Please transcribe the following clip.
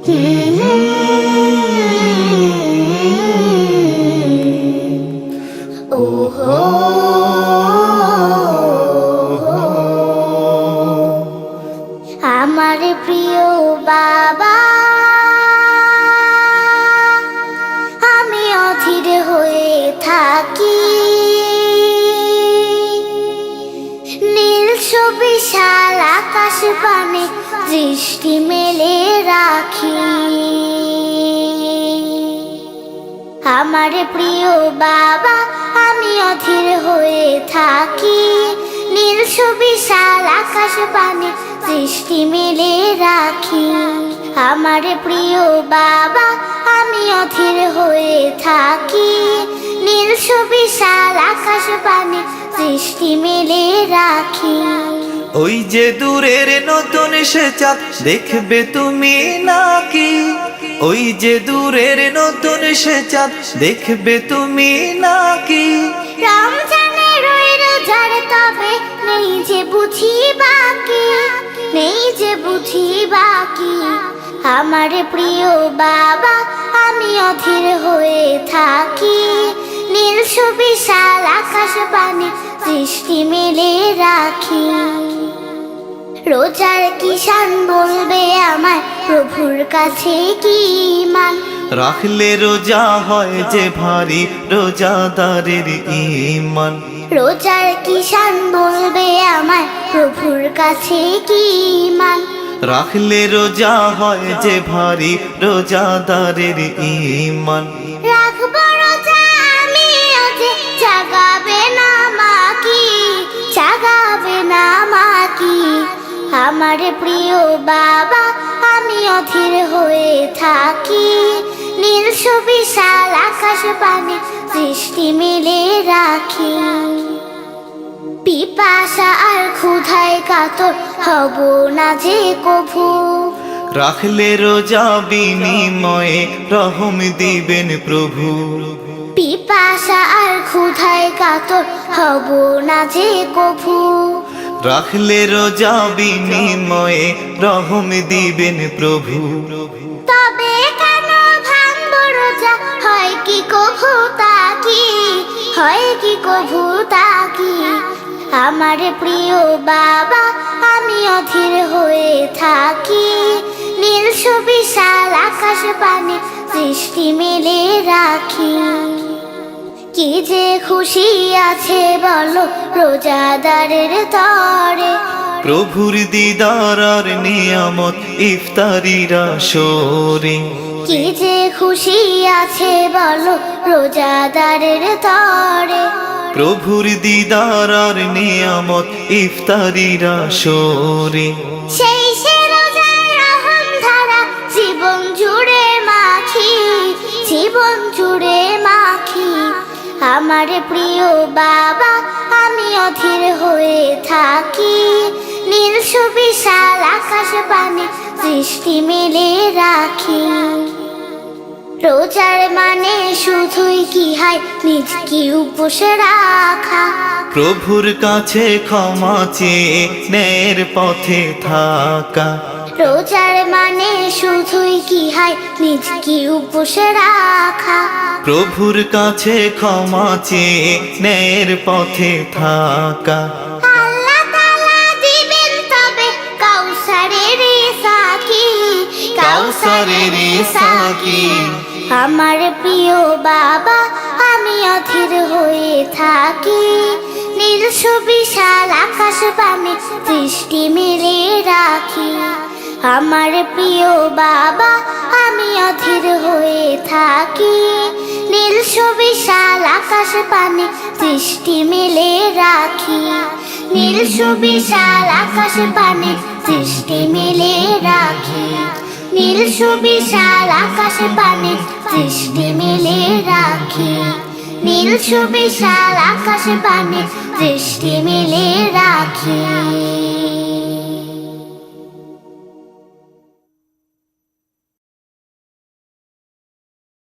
আমার প্রিয় বাবা, আমি অধীর হয়ে থাকি, নীল বিশাল আকাশ পানে দৃষ্টি মেলে রাখি। আমার প্রিয় বাবা, আমি অধীর হয়ে থাকি, নীল বিশাল আকাশ পানে দৃষ্টি মেলে রাখি। আমার প্রিয় বাবা, আমি অধীর হয়ে থাকি, নীল বিশাল আকাশ পানে দৃষ্টি মেলে রাখি। ওই যে দূরের নতুন সে চাঁদ দেখবে তুমি নাকি? ওই যে দূরের নতুন সে চাঁদ দেখবে তুমি নাকি? রমজানের ওই রোজার তবে নেই যে বুঝি বাকি, নেই যে বুঝি বাকি। আমার প্রিয় বাবা, আমি অধীর হয়ে থাকি, নীল বিশাল আকাশ পানে দৃষ্টি মেলে রাখি। রোজার কিষান বলবে আমায় প্রভুর কাছে কি মান, রাখলে রোজা হয় যে ভারী রোজাদারের ঈমান। রোজার কিষান বলবে আমায় প্রভুর কাছে কি মান, রাখলে রোজা হয় যে ভারী রোজাদারের ঈমান। রাখবো রোজা আমিও যে জাগাবে না মাকি, জাগাবে না মাকি। আমার প্রিয় বাবা, আমি অধীর হয়ে থাকি, নীল বিশাল আকাশ পানে দৃষ্টি মেলে রাখি। পিপাসা আর ক্ষুধায় কাতর হব না যে কভু, রাখলে রোজা বিনিময়ে রহম দিবেন প্রভু। পিপাসা আর ক্ষুধায় কাতর হব না যে কভু, রাখলে রোজা বিনিময়ে রহম দিবেন প্রভু। তবে কেন ভাঙবো রোজা, হয় কি কভু তাকি, হয় কি কভু তাকি। আমার প্রিয় বাবা, আমি অধীর হয়ে থাকি, নীল বিশাল আকাশ পানে দৃষ্টি মেলে রাখি। কি যে খুশি আছে বলো রোজাদারের তরে, প্রভুর দিদার আর নিয়ামত ইফতারির আসরে। কি যে খুশি আছে বলো রোজাদারের তরে, প্রভুর দিদার আর নিয়ামত ইফতারির আসরে। সেই সে রোজার রহম ধারা জীবন জুড়ে মাখি, জীবন জুড়ে মাখি। আমার প্রিয় বাবা, আমি অধীর হয়ে থাকি, নীল বিশাল আকাশ পানে দৃষ্টি মেলে রাখি। রোজার মানে শুধুই কি হয় নিজকে উপোস রাখা, প্রভুর কাছে ক্ষমা চেয়ে ন্যায়ের পথে থাকা। রোজার মানে শুধুই কি হয় নিজকে উপোস রাখা। প্রভুর কাছে ক্ষমা চেয়ে ন্যায়ের পথে থাকা। আল্লাহ তাআলা দিবেন তবে কাউসারের সাকি, কাউসারের সাকি। আমার প্রিয় বাবা, আমি অধীর হয়ে থাকি, নীল বিশাল আকাশ পানে দৃষ্টি মেলে রাখি। আমার প্রিয় বাবা, আমি অধীর হয়ে থাকি, নীল বিশাল আকাশ পানে দৃষ্টি মেলে রাখি। নীল বিশাল আকাশ পানে দৃষ্টি মেলে রাখি। নীল বিশাল আকাশ পানে দৃষ্টি মেলে রাখি। নীল বিশাল আকাশ পানে দৃষ্টি মেলে রাখি।